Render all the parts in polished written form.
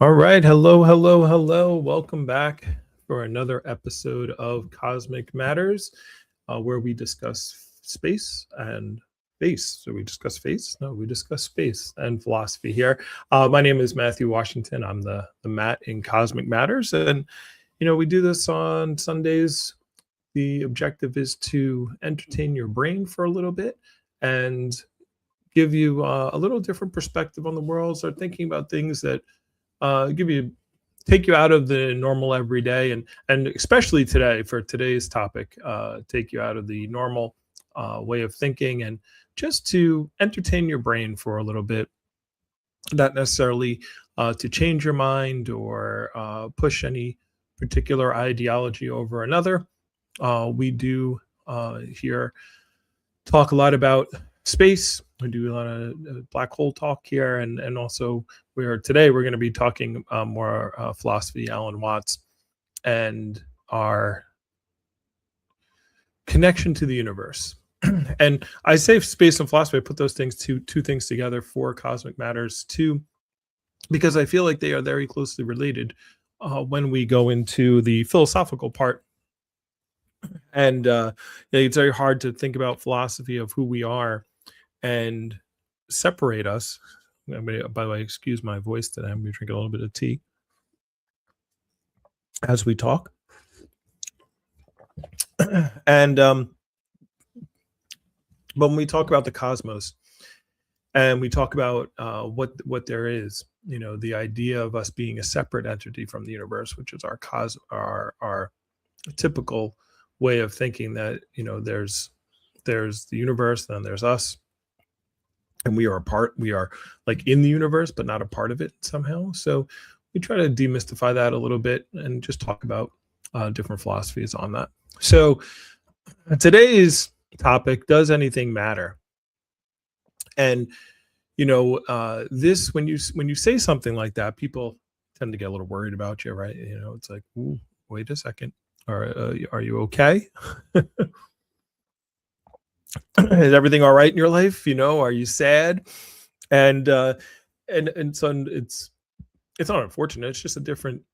All right. Hello, hello, hello. Welcome back for another episode of Cosmic Matters, where we discuss space and face. So we discuss face? No, we discuss space and philosophy here. My name is Matthew Washington. I'm the Matt in Cosmic Matters. And, we do this on Sundays. The objective is to entertain your brain for a little bit and give you a little different perspective on the world. Start thinking about things that give you take you out of the normal everyday, and especially today for today's topic, take you out of the normal way of thinking and just to entertain your brain for a little bit, not necessarily to change your mind or push any particular ideology over another. We do here talk a lot about space. We do a lot of black hole talk here, and also we're going to be talking more philosophy, Alan Watts, and our connection to the universe. And I say space and philosophy. I put those things two things together for Cosmic Matters too, because I feel like they are very closely related when we go into the philosophical part. And it's very hard to think about philosophy of who we are and separate us. By the way, excuse my voice today. I'm going to drink a little bit of tea as we talk. And but when we talk about the cosmos and we talk about what there is, the idea of us being a separate entity from the universe, which is our typical way of thinking, that there's the universe, then there's us, and we are like in the universe but not a part of it somehow. So we try to demystify that a little bit and just talk about different philosophies on that. So today's topic: does anything matter? And this, when you say something like that, people tend to get a little worried about you, right? It's like, ooh, wait a second, are you okay? Is everything all right in your life? Are you sad? And so it's not unfortunate. It's just a different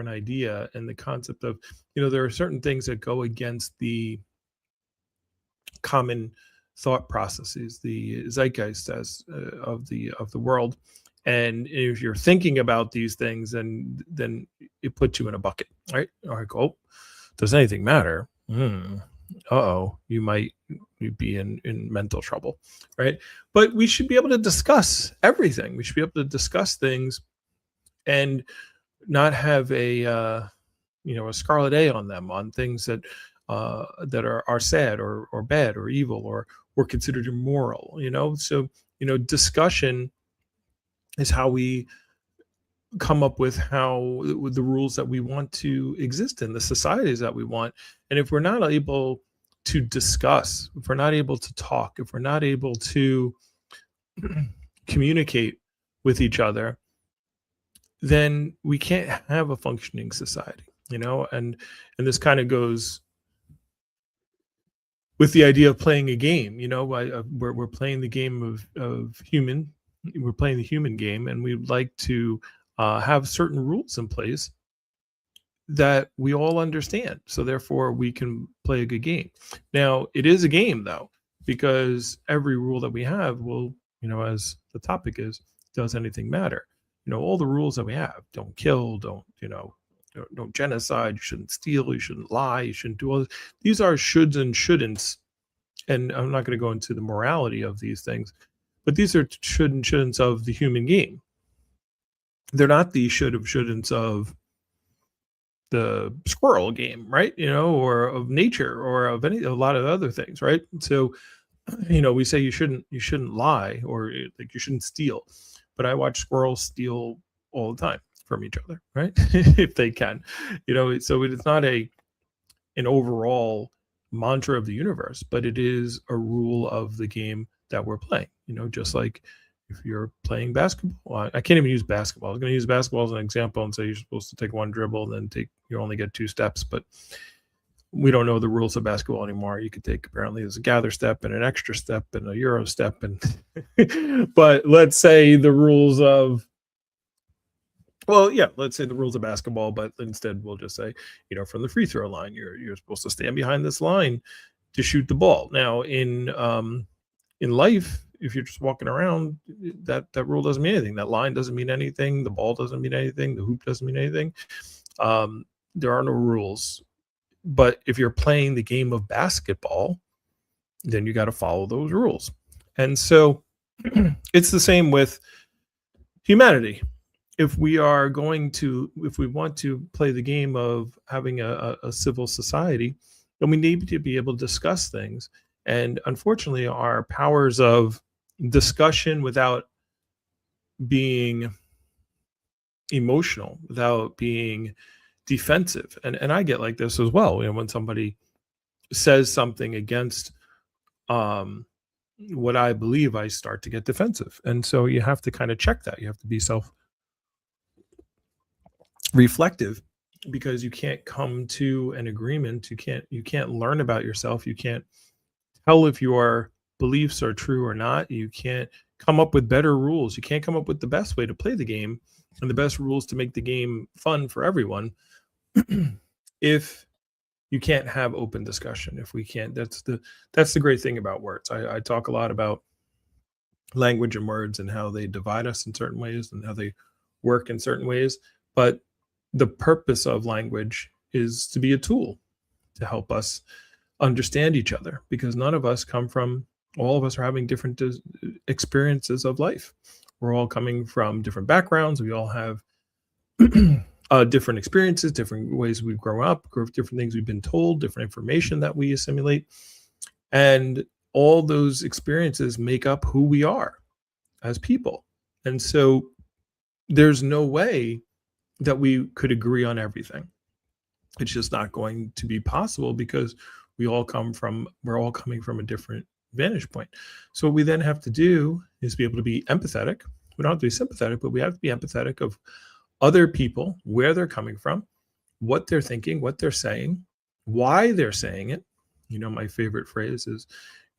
idea, and the concept of, there are certain things that go against the common thought processes, the zeitgeist of the world. And if you're thinking about these things, then it puts you in a bucket, right? All right, go. Does anything matter? You might be in mental trouble, right? But we should be able to discuss everything. We should be able to discuss things and not have a scarlet A on them, on things that are sad or bad or evil or considered immoral. So discussion is how we come up with the rules that we want to exist in, the societies that we want. And if we're not able to discuss, if we're not able to talk, if we're not able to communicate with each other, then we can't have a functioning society. And this kind of goes with the idea of playing a game. We're playing the game of human. We're playing the human game, and we'd like to have certain rules in place that we all understand, so therefore we can play a good game. Now, it is a game, though, because every rule that we have will, as the topic is, does anything matter? All the rules that we have: don't kill, don't genocide, you shouldn't steal, you shouldn't lie, you shouldn't do all this. These are shoulds and shouldn'ts, and I'm not going to go into the morality of these things, but these are should and shouldn'ts of the human game. They're not the shouldn'ts of the squirrel game, right? Or of nature, or of a lot of other things, right? So, we say you shouldn't lie, or like you shouldn't steal, but I watch squirrels steal all the time from each other, right? If they can, so it's not an overall mantra of the universe, but it is a rule of the game that we're playing. Just like if you're playing basketball, I can't even use basketball. I was going to use basketball as an example and say you're supposed to take one dribble and then you only get 2 steps, but we don't know the rules of basketball anymore. You could take, apparently there's a gather step and an extra step and a Euro step, and but let's say the rules of Well, yeah, let's say the rules of basketball, but instead we'll just say, from the free throw line, you're supposed to stand behind this line to shoot the ball. Now, in life, if you're just walking around, that rule doesn't mean anything. That line doesn't mean anything. The ball doesn't mean anything. The hoop doesn't mean anything. There are no rules. But if you're playing the game of basketball, then you got to follow those rules. And so it's the same with humanity. If we want to play the game of having a civil society, then we need to be able to discuss things. And unfortunately, our powers of discussion without being emotional, without being defensive, and I get like this as well. When somebody says something against what I believe, I start to get defensive. And so you have to kind of check that. You have to be self reflective, because you can't come to an agreement. You can't learn about yourself. You can't tell if your beliefs are true or not. You can't come up with better rules. You can't come up with the best way to play the game and the best rules to make the game fun for everyone if you can't have open discussion. If we can't, that's the great thing about words. I talk a lot about language and words and how they divide us in certain ways and how they work in certain ways. But the purpose of language is to be a tool to help us understand each other, because all of us are having different experiences of life. We're all coming from different backgrounds. We all have different experiences, different ways we've grown up, different things we've been told, different information that we assimilate. And all those experiences make up who we are as people. And so there's no way that we could agree on everything. It's just not going to be possible, because we're all coming from a different vantage point. So what we then have to do is be able to be empathetic. We don't have to be sympathetic, but we have to be empathetic of other people, where they're coming from, what they're thinking, what they're saying, why they're saying it. My favorite phrase is,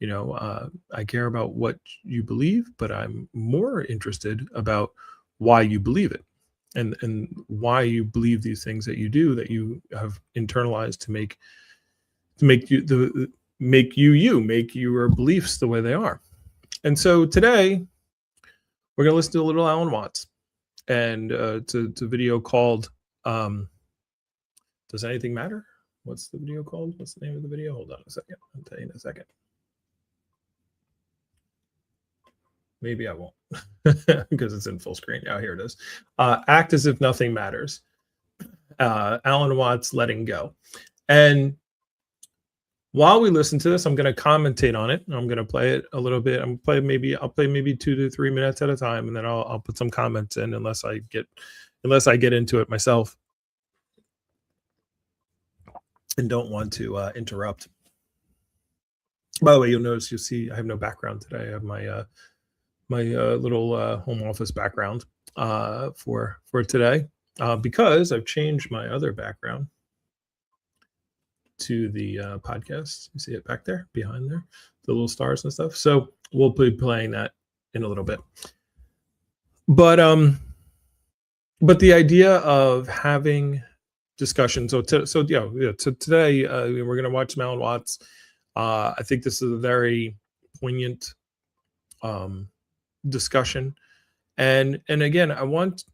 I care about what you believe, but I'm more interested about why you believe it, and why you believe these things that you do, that you have internalized to make your beliefs the way they are. And so today we're going to listen to a little Alan Watts, and it's a video called Does Anything Matter? What's the video called? What's the name of the video? Hold on a second. I'll tell you in a second. Maybe I won't because it's in full screen. Yeah, here it is. Act as if nothing matters. Alan Watts, Letting Go. And while we listen to this, I'm going to commentate on it. I'm going to play it a little bit. I'll play maybe 2 to 3 minutes at a time, and then I'll put some comments in unless I get into it myself and don't want to interrupt. By the way, you'll see I have no background today. I have my little home office background for today, because I've changed my other background to the podcast. You see it back there, behind there, the little stars and stuff. So we'll be playing that in a little bit. But the idea of having discussion. So today we're going to watch Alan Watts. I think this is a very poignant discussion, and again, I want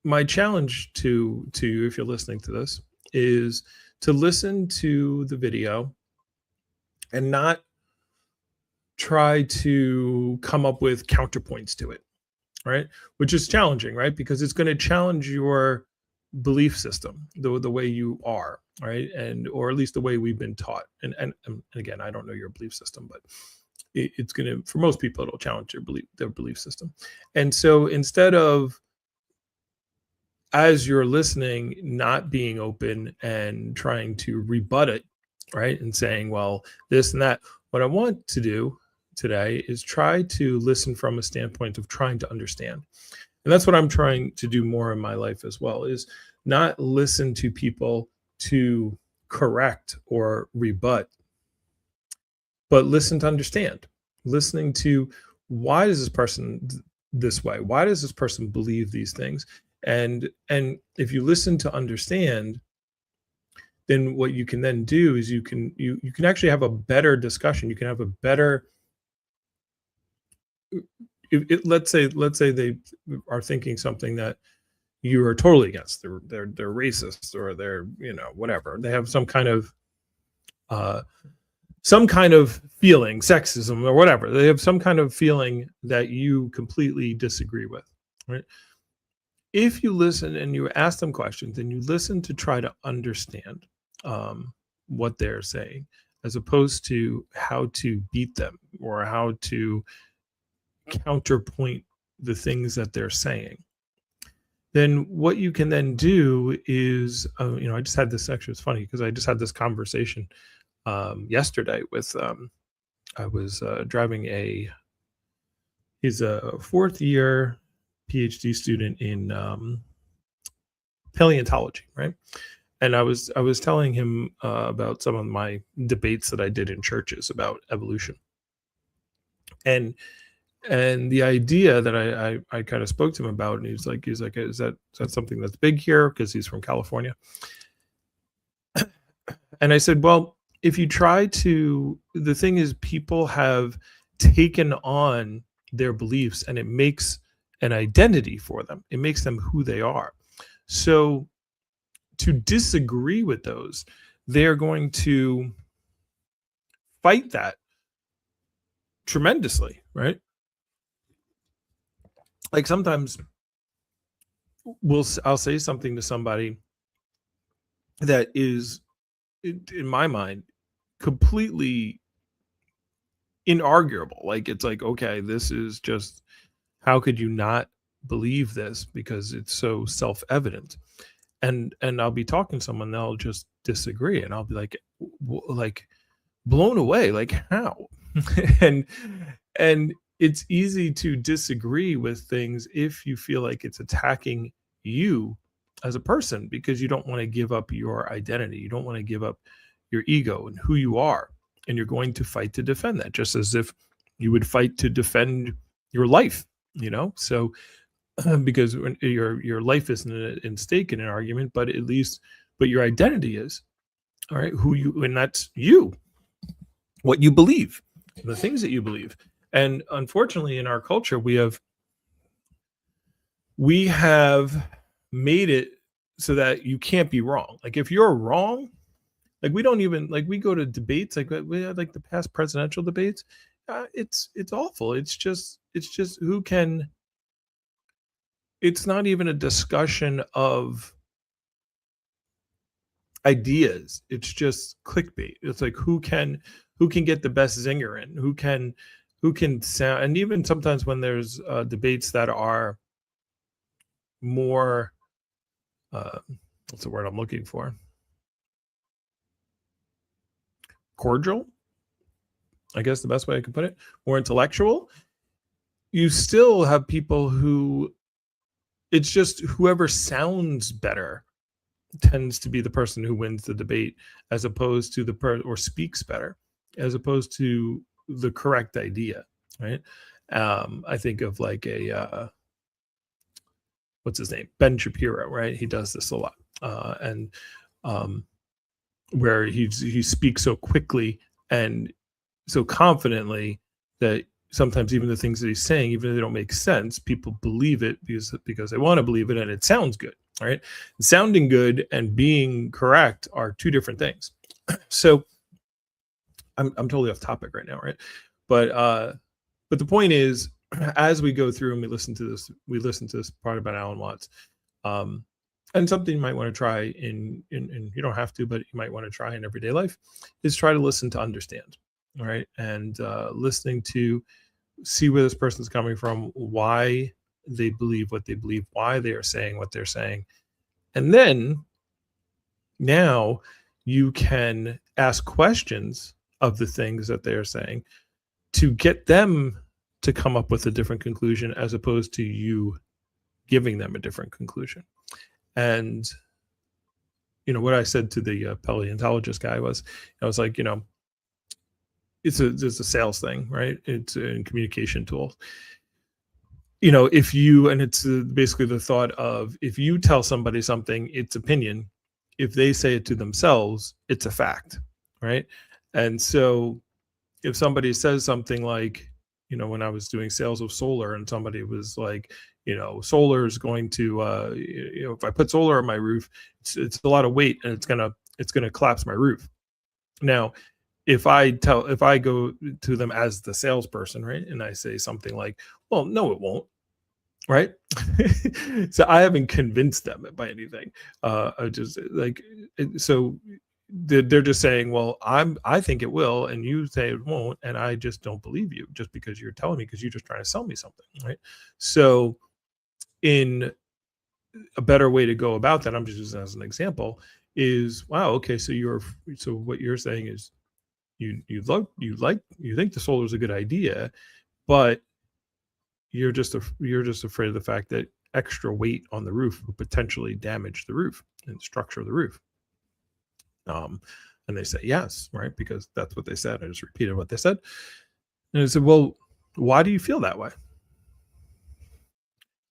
my challenge to you, if you're listening to this, is to listen to the video and not try to come up with counterpoints to it, right? Which is challenging, right? Because it's going to challenge your belief system, the way you are, right? Or at least the way we've been taught. And again, I don't know your belief system, but it's going to, for most people, it'll challenge their belief system. And so instead of, as you're listening, not being open and trying to rebut it, right, and saying, well, this and that, what I want to do today is try to listen from a standpoint of trying to understand. And that's what I'm trying to do more in my life as well, is not listen to people to correct or rebut, but listen to understand. Listening to, why does this person this way? Why does this person believe these things? And if you listen to understand, then what you can then do is you can actually have a better discussion. You can have a better, let's say they are thinking something that you are totally against. They're racist, or they're, whatever. They have uh some kind of feeling, sexism or whatever. They have some kind of feeling that you completely disagree with, right? If you listen and you ask them questions and you listen to try to understand what they're saying, as opposed to how to beat them or how to counterpoint the things that they're saying, then what you can then do is, I just had this, actually, it's funny because I just had this conversation yesterday with, I was driving he's a fourth year PhD student in paleontology, right? And I was telling him about some of my debates that I did in churches about evolution, and the idea that I kind of spoke to him about, and he's like, is that something that's big here, because he's from California. And I said, well, if you try to, the thing is, people have taken on their beliefs, and it makes an identity for them. It makes them who they are. So to disagree with those, they're going to fight that tremendously, right? Like sometimes I'll say something to somebody that is, in my mind, completely inarguable. Like, it's like, okay, this is just, how could you not believe this, because it's so self-evident. And I'll be talking to someone, they'll just disagree, and I'll be like, like, blown away, like, how? and and it's easy to disagree with things if you feel like it's attacking you as a person, because you don't want to give up your identity. You don't want to give up your ego and who you are. And you're going to fight to defend that, just as if you would fight to defend your life, So because when your life isn't in stake in an argument, but at least, but your identity is, all right, who you, and that's you, what you believe, the things that you believe. And unfortunately, in our culture, we have made it so that you can't be wrong. Like, if you're wrong, like, we don't even, like, we go to debates, like we had, like, the past presidential debates. It's awful. It's just who can. It's not even a discussion of ideas. It's just clickbait. It's like, who can get the best zinger in, who can sound. And even sometimes when there's debates that are more, uh, what's the word I'm looking for, cordial, I guess the best way I could put it, more intellectual, you still have people who, it's just whoever sounds better tends to be the person who wins the debate, as opposed to or speaks better, as opposed to the correct idea, right? I think of, like, what's his name, Ben Shapiro, right? He does this a lot, and where he speaks so quickly and so confidently that sometimes even the things that he's saying, even if they don't make sense, people believe it because they want to believe it, and it sounds good, right? Sounding good and being correct are two different things. So I'm totally off topic right now, right? But the point is, as we go through and we listen to this part about Alan Watts, and something you might want to try in you don't have to, but you might want to try in everyday life, is try to listen to understand. All right. And listening to see where this person's coming from, why they believe what they believe, why they are saying what they're saying. And then now you can ask questions of the things that they are saying to get them to come up with a different conclusion, as opposed to you giving them a different conclusion. And what I said to the paleontologist guy was, I was like, it's a sales thing, right? It's a communication tool. if you, and it's basically the thought of, if you tell somebody something, it's opinion. If they say it to themselves, it's a fact, right? And so if somebody says something like, when I was doing sales of solar and somebody was like, solar is going to, if I put solar on my roof, it's a lot of weight and it's gonna collapse my roof. Now, if I go to them as the salesperson, right, and I say something like, well, no, it won't, right? So I haven't convinced them by anything. I just like so they're just saying, well, I think it will, and you say it won't, and I just don't believe you just because you're telling me, because you're just trying to sell me something, right? So in a better way to go about that, I'm just using as an example, is, wow, okay, so what you're saying is you think the solar is a good idea, but you're just afraid of the fact that extra weight on the roof will potentially damage the roof and structure of the roof. Um, and they say yes, right? Because that's what they said. I just repeated what they said. And I said, well, why do you feel that way?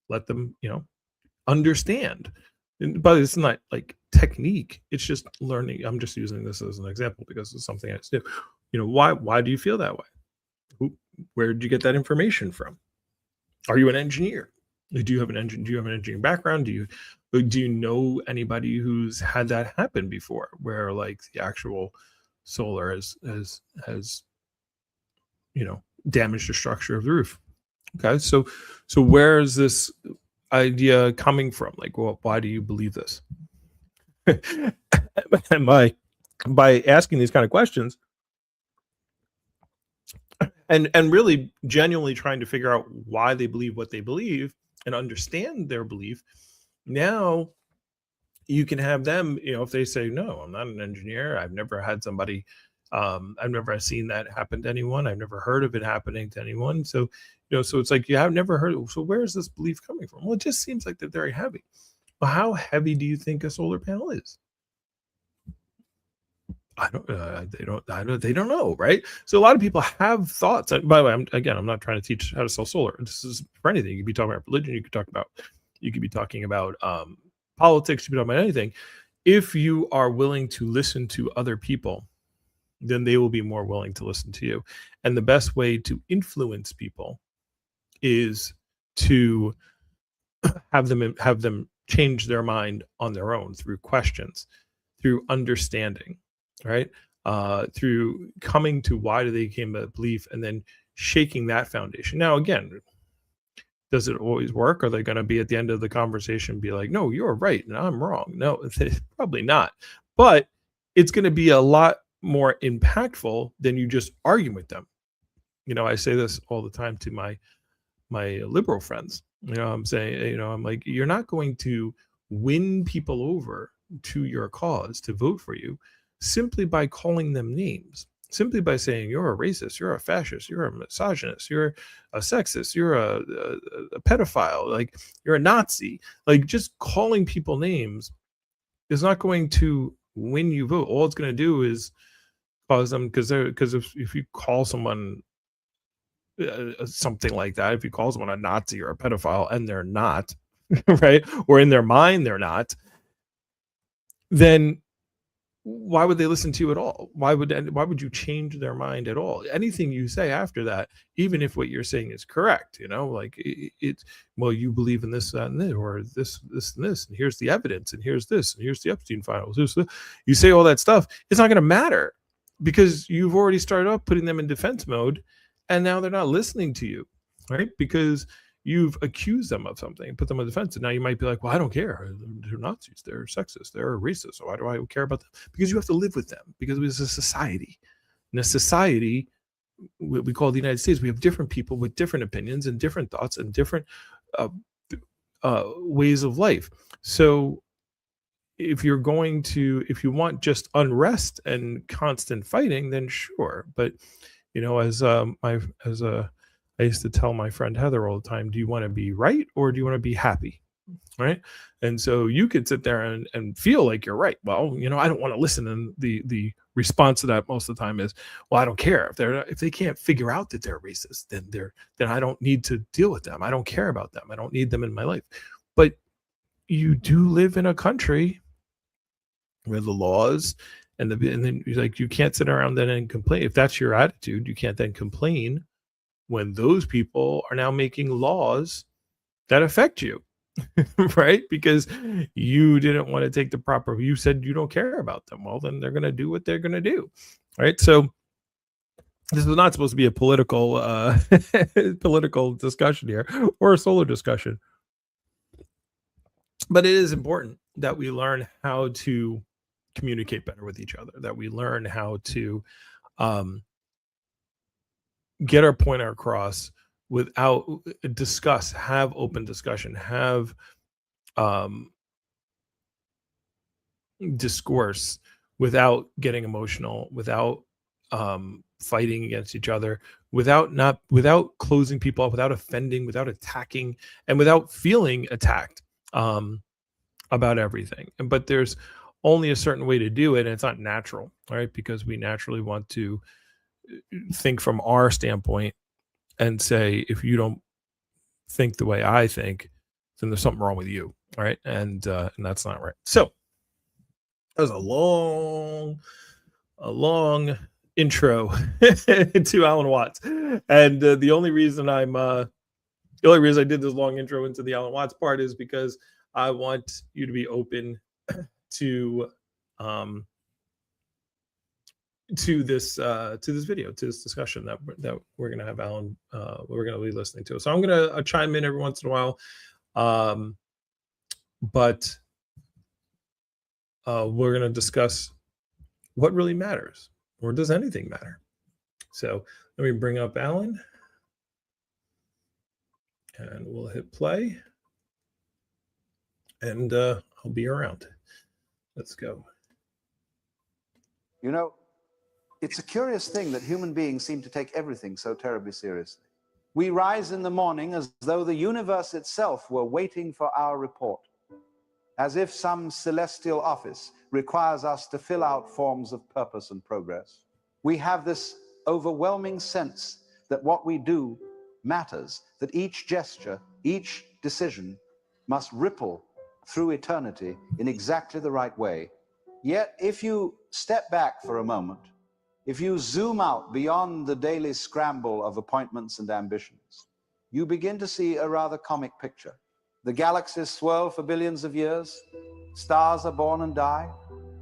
Let them, understand. But it's not like technique. It's just learning. I'm just using this as an example because it's something I do. Why do you feel that way? Where did you get that information from? Are you an engineer? Do you have an engineering background? Do you know anybody who's had that happen before, where like the actual solar has damaged the structure of the roof? Okay, so where is this idea coming from? Like, well, why do you believe this? And by asking these kind of questions, and really genuinely trying to figure out why they believe what they believe and understand their belief, now you can have them, if they say, no, I'm not an engineer, I've never had somebody, I've never seen that happen to anyone, I've never heard of it happening to anyone. So so it's like, you have never heard, so where is this belief coming from? Well, it just seems like they're very heavy. Well, how heavy do you think a solar panel is? They don't know, right? So a lot of people have thoughts. And by the way, I'm not trying to teach how to sell solar. This is for anything. You could be talking about religion. You could be talking about politics. You could be talking about anything. If you are willing to listen to other people, then they will be more willing to listen to you. And the best way to influence people is to have them change their mind on their own through questions, through understanding, right? Through coming to why do they came to that belief, and then shaking that foundation. Now, again, does it always work? Are they going to be at the end of the conversation be like, no, you're right and I'm wrong? No, probably not. But it's going to be a lot more impactful than you just arguing with them. I say this all the time to my liberal friends. I'm saying, I'm like, you're not going to win people over to your cause to vote for you simply by calling them names, simply by saying you're a racist, you're a fascist, you're a misogynist, you're a sexist, you're a pedophile, like you're a Nazi. Like, just calling people names is not going to win you vote. All it's going to do is cause them, because if you call someone something like that, if you call someone a Nazi or a pedophile and they're not, right, or in their mind they're not, then why would they listen to you at all? Why would you change their mind at all? Anything you say after that, even if what you're saying is correct, like it's, well, you believe in this, that, and this, or this, and this, and here's the evidence, and here's this, and here's the Epstein files. You say all that stuff, it's not going to matter, because you've already started off putting them in defense mode, and now they're not listening to you, right? Because you've accused them of something, put them on defense, and now you might be like, well, I don't care. They're Nazis, they're sexist, they're racist. So why do I care about them? Because you have to live with them, because it's a society. In a society, what we call the United States, we have different people with different opinions and different thoughts and different ways of life. So if you want just unrest and constant fighting, then sure. But I used to tell my friend Heather all the time, do you want to be right or do you want to be happy? Right. And so you could sit there and feel like you're right. Well, I don't want to listen to the response to that most of the time is, well, I don't care if they can't figure out that they're racist, then I don't need to deal with them. I don't care about them. I don't need them in my life. But you do live in a country where the laws and then like, you can't sit around then and complain. If that's your attitude, you can't then complain when those people are now making laws that affect you. Right? Because you didn't want to take the proper, you said you don't care about them. Well, then they're going to do what they're going to do. Right? So this is not supposed to be a political political discussion here, or a solo discussion. But it is important that we learn how to communicate better with each other, that we learn how to get our point across without have open discussion, have discourse without getting emotional, without fighting against each other, without closing people up, without offending, without attacking, and without feeling attacked about everything. But there's only a certain way to do it, and it's not natural, right? Because we naturally want to think from our standpoint and say, if you don't think the way I think, then there's something wrong with you, right? And that's not right. So that was a long intro to Alan Watts, and the only reason I did this long intro into the Alan Watts part is because I want you to be open to this video, to this discussion that we're going to have Alan, we're going to be listening to. So I'm going to chime in every once in a while, but we're going to discuss what really matters, or does anything matter? So let me bring up Alan, and we'll hit play, and I'll be around. Let's go. You know, it's a curious thing that human beings seem to take everything so terribly seriously. We rise in the morning as though the universe itself were waiting for our report, as if some celestial office requires us to fill out forms of purpose and progress. We have this overwhelming sense that what we do matters, that each gesture, each decision must ripple through eternity in exactly the right way. Yet, if you step back for a moment, if you zoom out beyond the daily scramble of appointments and ambitions, you begin to see a rather comic picture. The galaxies swirl for billions of years, stars are born and die,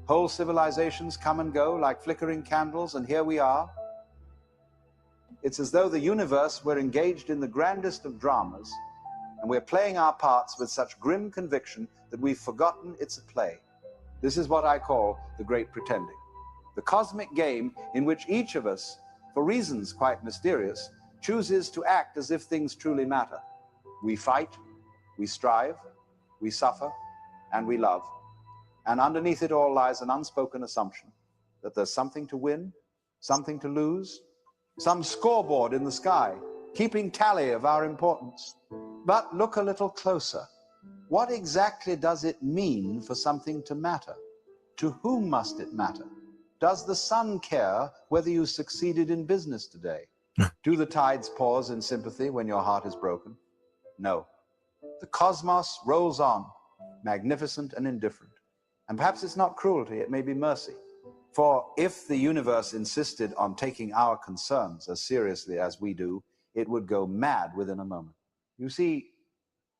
whole civilizations come and go like flickering candles, and here we are. It's as though the universe were engaged in the grandest of dramas, and we're playing our parts with such grim conviction that we've forgotten it's a play. This is what I call the great pretending. The cosmic game in which each of us, for reasons quite mysterious, chooses to act as if things truly matter. We fight, we strive, we suffer, and we love. And underneath it all lies an unspoken assumption that there's something to win, something to lose, some scoreboard in the sky, keeping tally of our importance. But look a little closer. What exactly does it mean for something to matter? To whom must it matter? Does the sun care whether you succeeded in business today? Do the tides pause in sympathy when your heart is broken? No. The cosmos rolls on, magnificent and indifferent. And perhaps it's not cruelty, it may be mercy. For if the universe insisted on taking our concerns as seriously as we do, it would go mad within a moment. You see,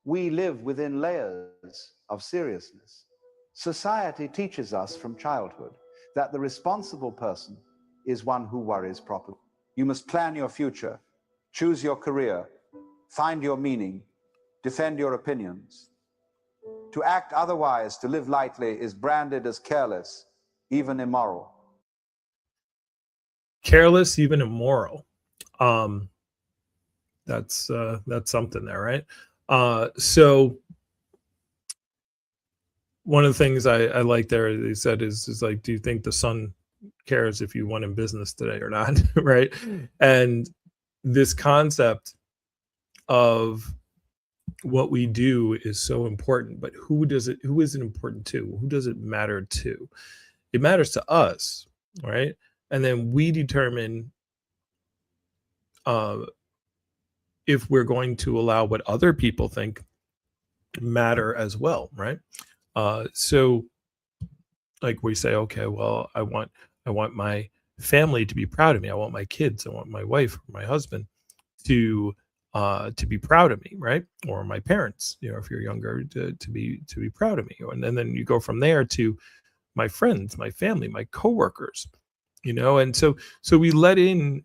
we live within layers of seriousness. Society teaches us from childhood that the responsible person is one who worries properly. You must plan your future, choose your career, find your meaning, defend your opinions. To act otherwise, to live lightly, is branded as careless, even immoral. Careless, even immoral. That's something there, right? So one of the things I like there, they said, is like, do you think the sun cares if you won in business today or not? Right? And this concept of what we do is so important, but who is it important to? Who does it matter to? It matters to us, right? And then we determine uh, if we're going to allow what other people think matter as well, right? So like we say, okay, well, I want my family to be proud of me. I want my kids, I want my wife, or my husband to be proud of me, right? Or my parents, if you're younger, to be proud of me. And then you go from there to my friends, my family, my coworkers, and so we let in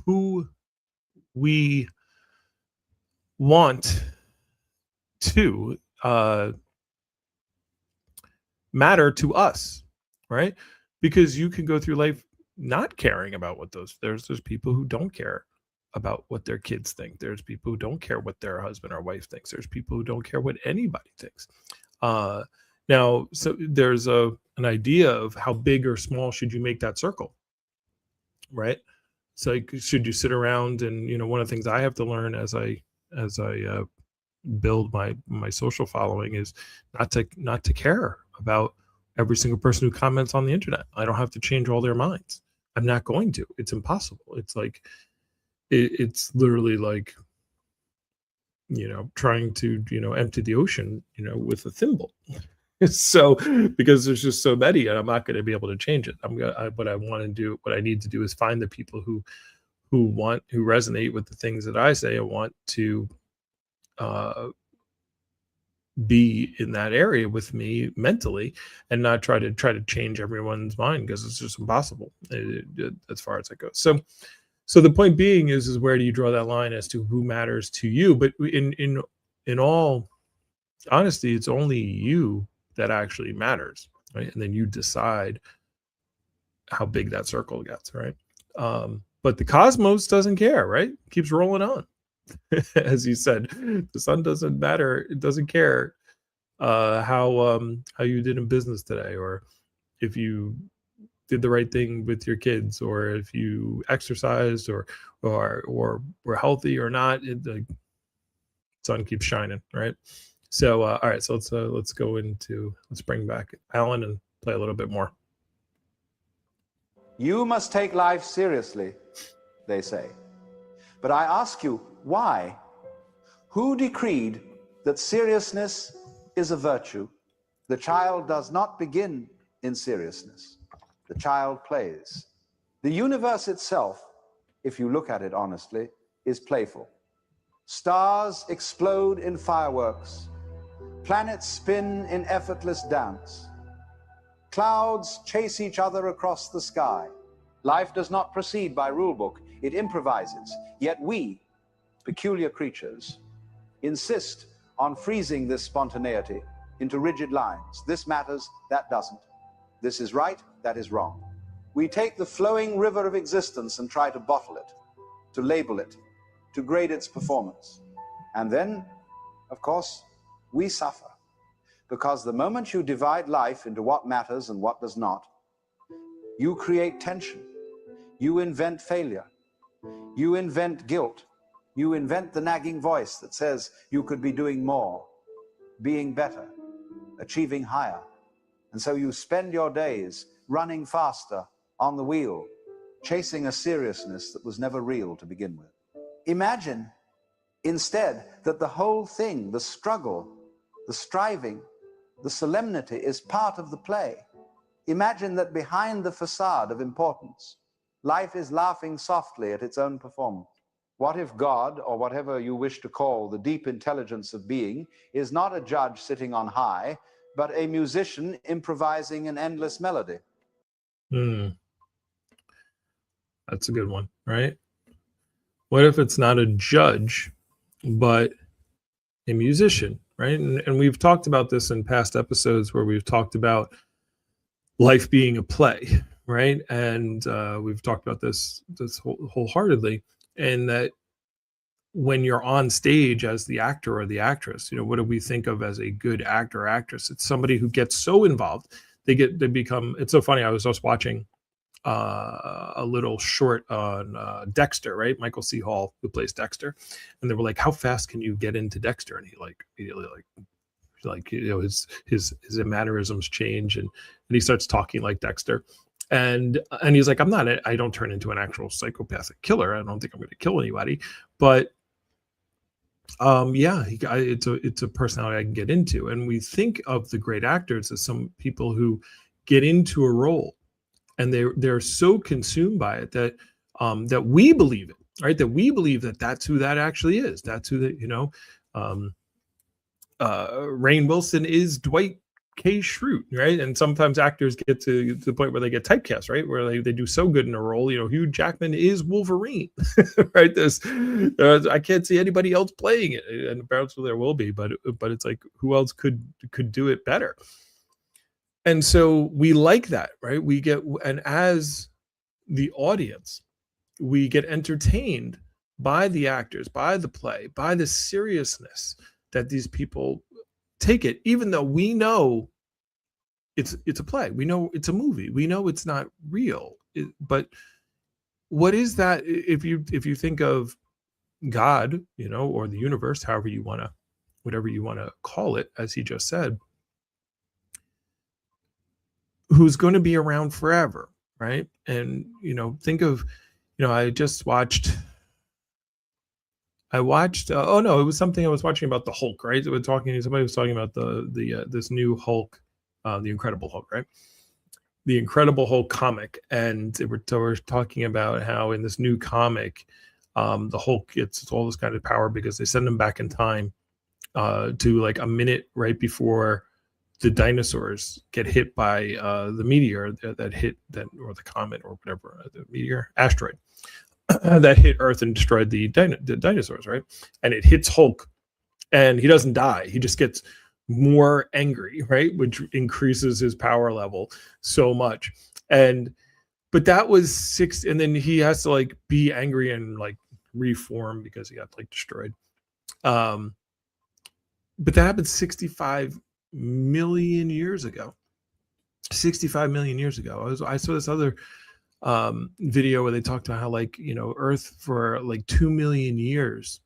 who we want to matter to us, right? Because you can go through life not caring about what there's people who don't care about what their kids think. There's people who don't care what their husband or wife thinks. There's people who don't care what anybody thinks. Now, so there's an idea of how big or small should you make that circle, right? So like, should you sit around and one of the things I have to learn as I build my social following is not to care about every single person who comments on the internet. I don't have to change all their minds. I'm not going to. It's impossible. It's like it's literally like trying to empty the ocean with a thimble. So because there's just so many, and I'm not going to be able to change it. What I want to do, what I need to do is find the people who resonate with the things that I say. I want to be in that area with me mentally, and not try to change everyone's mind, because it's just impossible as far as it goes. So the point being is where do you draw that line as to who matters to you? But in all honesty, it's only you that actually matters, right? And then you decide how big that circle gets, right? But the cosmos doesn't care, right? Keeps rolling on. As you said, the sun doesn't matter. It doesn't care how you did in business today, or if you did the right thing with your kids, or if you exercised, or were healthy or not. The sun keeps shining, right? So all right, so let's bring back Alan and play a little bit more. You must take life seriously, they say. But I ask you, why? Who decreed that seriousness is a virtue? The child does not begin in seriousness. The child plays. The universe itself, if you look at it honestly, is playful. Stars explode in fireworks. Planets spin in effortless dance. Clouds chase each other across the sky. Life does not proceed by rulebook. It improvises. Yet we, peculiar creatures, insist on freezing this spontaneity into rigid lines. This matters, that doesn't. This is right, that is wrong. We take the flowing river of existence and try to bottle it, to label it, to grade its performance. And then, of course, we suffer. Because the moment you divide life into what matters and what does not, you create tension. You invent failure. You invent guilt. You invent the nagging voice that says you could be doing more, being better, achieving higher. And so you spend your days running faster on the wheel, chasing a seriousness that was never real to begin with. Imagine, instead, that the whole thing, the struggle, the striving, the solemnity is part of the play. Imagine that behind the facade of importance, life is laughing softly at its own performance. What if God, or whatever you wish to call the deep intelligence of being, is not a judge sitting on high, but a musician improvising an endless melody? That's a good one, right? What if it's not a judge, but a musician, right? And we've talked about this in past episodes where we've talked about life being a play, right? And we've talked about this wholeheartedly, and that when you're on stage as the actor or the actress, what do we think of as a good actor or actress? It's somebody who gets so involved, they become. It's so funny. I was just watching a little short on Dexter, right? Michael C. Hall, who plays Dexter, and they were like, "How fast can you get into Dexter?" And he immediately his mannerisms change, and he starts talking like Dexter, And he's like, I don't turn into an actual psychopathic killer. I don't think I'm going to kill anybody, but yeah, it's a personality I can get into. And we think of the great actors as some people who get into a role and they're so consumed by it that that we believe it, right? That we believe that that's who that actually is. That's who that, Rainn Wilson is Dwight K. Schrute, right? And sometimes actors get to the point where they get typecast, right? Where they do so good in a role. Hugh Jackman is Wolverine, right? I can't see anybody else playing it, and apparently there will be, but it's like, who else could do it better? And so we like that, right? And as the audience, we get entertained by the actors, by the play, by the seriousness that these people take it, even though we know it's a play, we know it's a movie, we know it's not real. But what is that? If you think of God, or the universe, whatever you want to call it, as he just said, who's going to be around forever, right? And think of, I watched oh no, it was something I was watching about the Hulk, right? Somebody was talking about the this new Hulk, the Incredible Hulk, right? The Incredible Hulk comic, and they were talking about how in this new comic, the Hulk gets all this kind of power because they send him back in time to like a minute right before the dinosaurs get hit by the meteor that hit or the comet or whatever, the asteroid that hit Earth and destroyed the dinosaurs, right? And it hits Hulk, and he doesn't die. He just gets more angry, right? Which increases his power level so much. But that was 6, and then he has to like be angry and like reform because he got like destroyed. But that happened 65 million years ago. 65 million years ago. I saw this other video where they talked about how like Earth for like 2 million years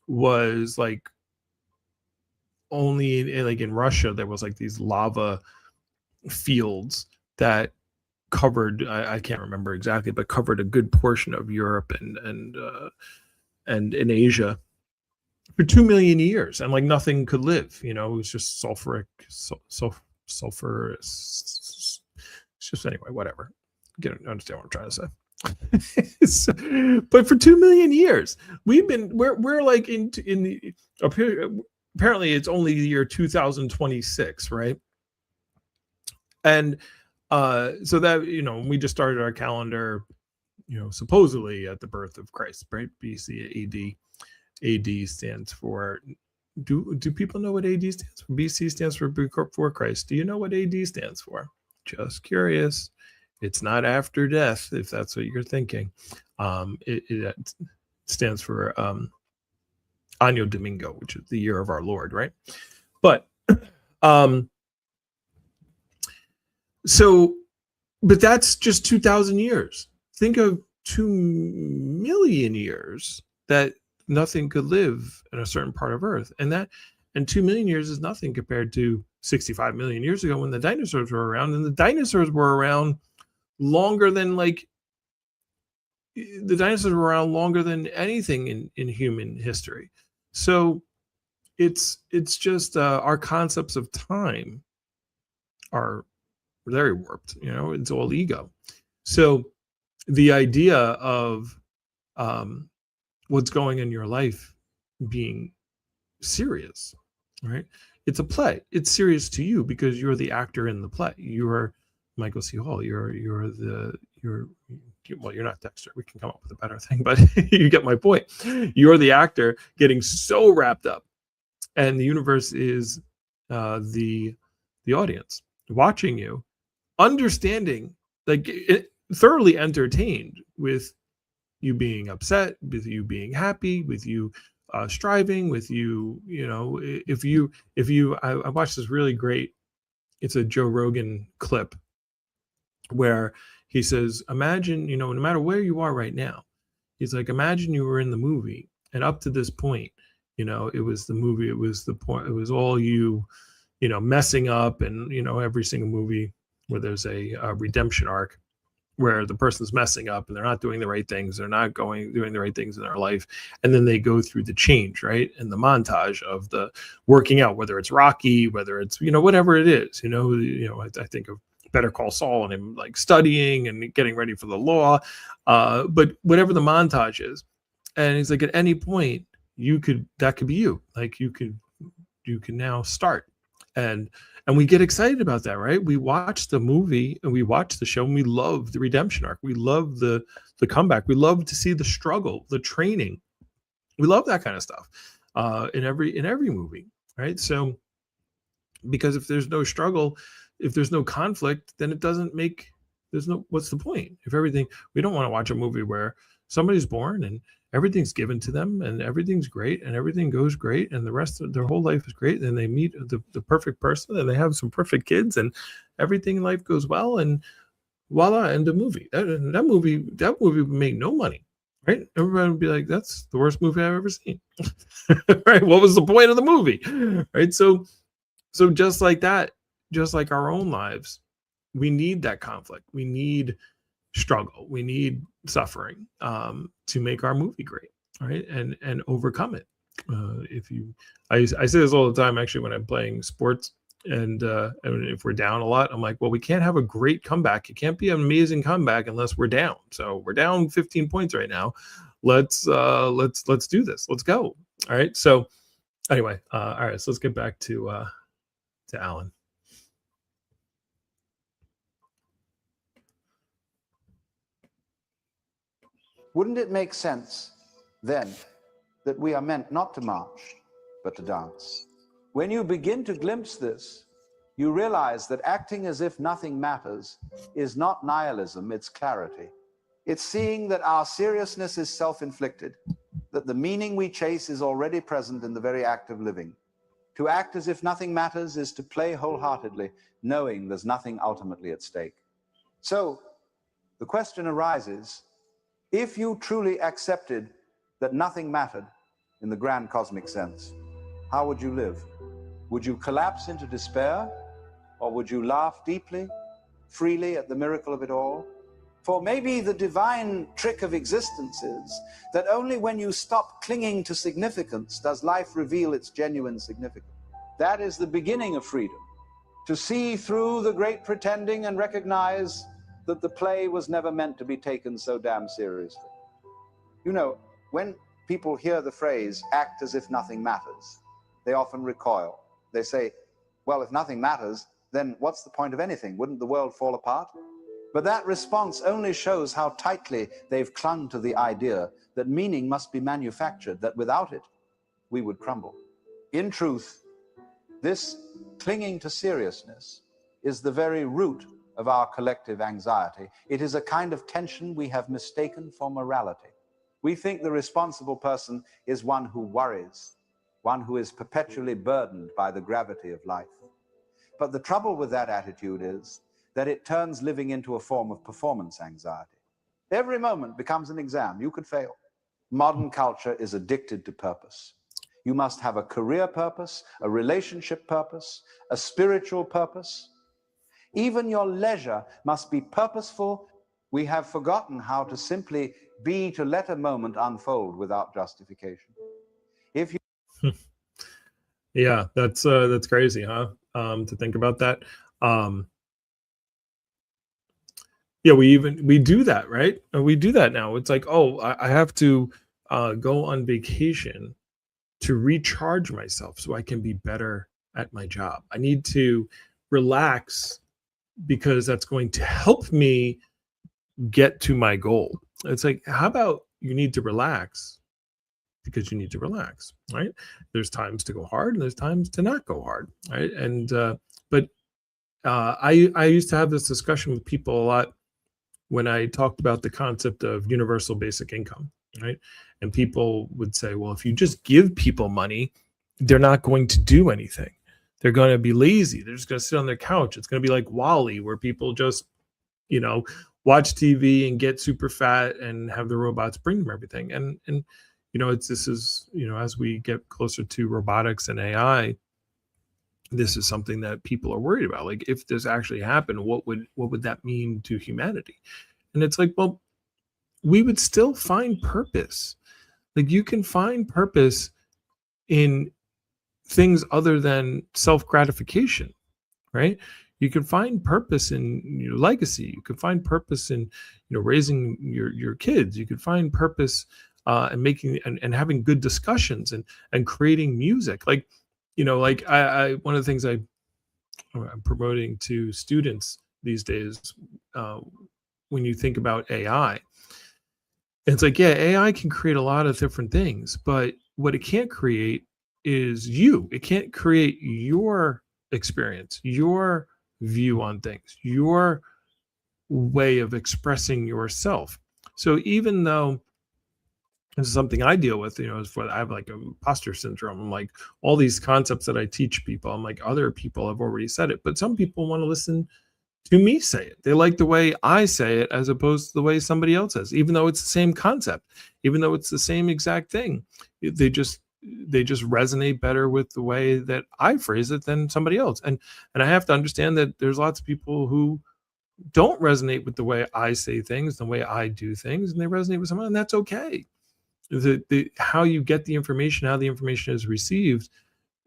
was like only like in Russia there was like these lava fields that covered, I can't remember exactly, but covered a good portion of Europe and in Asia for 2 million years, and like nothing could live. It was just sulfur. It's just, anyway, whatever. Understand what I'm trying to say. But for 2 million years, we're like in the apparently it's only the year 2026, right? And so that we just started our calendar, supposedly at the birth of Christ, right? BC AD. AD stands for. Do people know what AD stands for? BC stands for before Christ. Do you know what AD stands for? Just curious. It's not after death, if that's what you're thinking. It stands for Año Domingo, which is the year of our Lord, right? But but that's just 2,000 years. Think of 2 million years that nothing could live in a certain part of Earth, and 2 million years is nothing compared to 65 million years ago when the dinosaurs were around, and the dinosaurs were around longer than anything in human history. So it's just our concepts of time are very warped. It's all ego. So the idea of what's going in your life being serious, right? It's a play. It's serious to you because you're the actor in the play. You're Michael C. Hall. You're not Dexter. We can come up with a better thing, but you get my point. You're the actor getting so wrapped up, and the universe is the audience watching you, understanding, like thoroughly entertained with you being upset, with you being happy, with you striving, with you. I watched this really great. It's a Joe Rogan clip where he says, imagine, no matter where you are right now, he's like, imagine you were in the movie, and up to this point, it was the movie, it was the point, it was all you, messing up, and every single movie where there's a redemption arc, where the person's messing up and they're not doing the right things, they're not doing the right things in their life, and then they go through the change, right? And the montage of the working out, whether it's Rocky, whether it's, whatever it is, I think of Better Call Saul and him like studying and getting ready for the law, but whatever the montage is, and he's like, at any point that could be you, like you can now start. And we get excited about that, right? We watch the movie and we watch the show and we love the redemption arc. We love the comeback. We love to see the struggle, the training. We love that kind of stuff in every movie, right? So, because if there's no struggle, if there's no conflict, then what's the point? We don't want to watch a movie where somebody's born and everything's given to them and everything's great and everything goes great and the rest of their whole life is great. And they meet the perfect person and they have some perfect kids and everything in life goes well and voila, end of movie. That movie would make no money, right? Everybody would be like, that's the worst movie I've ever seen. Right? What was the point of the movie? Right? So just like that, just like our own lives, we need that conflict. We need struggle. We need suffering to make our movie great, right? And overcome it. I say this all the time, actually, when I'm playing sports, and if we're down a lot, I'm like, well, we can't have a great comeback. It can't be an amazing comeback unless we're down. So we're down 15 points right now. Let's do this. Let's go. All right. So anyway, all right. So let's get back to Alan. Wouldn't it make sense then that we are meant not to march, but to dance? When you begin to glimpse this, you realize that acting as if nothing matters is not nihilism, it's clarity. It's seeing that our seriousness is self-inflicted, that the meaning we chase is already present in the very act of living. To act as if nothing matters is to play wholeheartedly, knowing there's nothing ultimately at stake. So the question arises, if you truly accepted that nothing mattered in the grand cosmic sense, how would you live? Would you collapse into despair? Or would you laugh deeply, freely at the miracle of it all? For maybe the divine trick of existence is that only when you stop clinging to significance does life reveal its genuine significance. That is the beginning of freedom, to see through the great pretending and recognize that the play was never meant to be taken so damn seriously. You know, when people hear the phrase, act as if nothing matters, they often recoil. They say, well, if nothing matters, then what's the point of anything? Wouldn't the world fall apart? But that response only shows how tightly they've clung to the idea that meaning must be manufactured, that without it, we would crumble. In truth, this clinging to seriousness is the very root of our collective anxiety. It is a kind of tension we have mistaken for morality. We think the responsible person is one who worries, one who is perpetually burdened by the gravity of life. But the trouble with that attitude is that it turns living into a form of performance anxiety. Every moment becomes an exam. You could fail. Modern culture is addicted to purpose. You must have a career purpose, a relationship purpose, a spiritual purpose. Even your leisure must be purposeful. We have forgotten how to simply be, to let a moment unfold without justification. If you Yeah, that's crazy, huh? To think about that. Yeah, we do that, right? We do that now. It's like, oh, I have to go on vacation to recharge myself so I can be better at my job. I need to relax because that's going to help me get to my goal. It's like, how about you need to relax because you need to relax, right? There's times to go hard and there's times to not go hard, right? And but I used to have this discussion with people a lot when I talked about the concept of universal basic income, right? And people would say, well, if you just give people money, they're not going to do anything. They're going to be lazy. They're just going to sit on their couch. It's going to be like WALL-E, where people just, watch TV and get super fat and have the robots bring them everything. And this is, as we get closer to robotics and AI, this is something that people are worried about. Like, if this actually happened, what would that mean to humanity? And it's like, well, we would still find purpose. Like, you can find purpose in things other than self-gratification, right? You can find purpose in your legacy. You can find purpose in, raising your kids. You can find purpose in making and having good discussions and creating music. Like, like I one of the things I'm promoting to students these days, when you think about AI, it's like, yeah, AI can create a lot of different things, but what it can't create is you. It can't create your experience, your view on things, your way of expressing yourself. So even though this is something I deal with, is for I have like imposter syndrome. I'm like, all these concepts that I teach people, I'm like, other people have already said it, but some people want to listen to me say it. They like the way I say it as opposed to the way somebody else says, even though it's the same concept, even though it's the same exact thing. They just resonate better with the way that I phrase it than somebody else. And I have to understand that there's lots of people who don't resonate with the way I say things, the way I do things, and they resonate with someone, and that's okay. How you get the information, how the information is received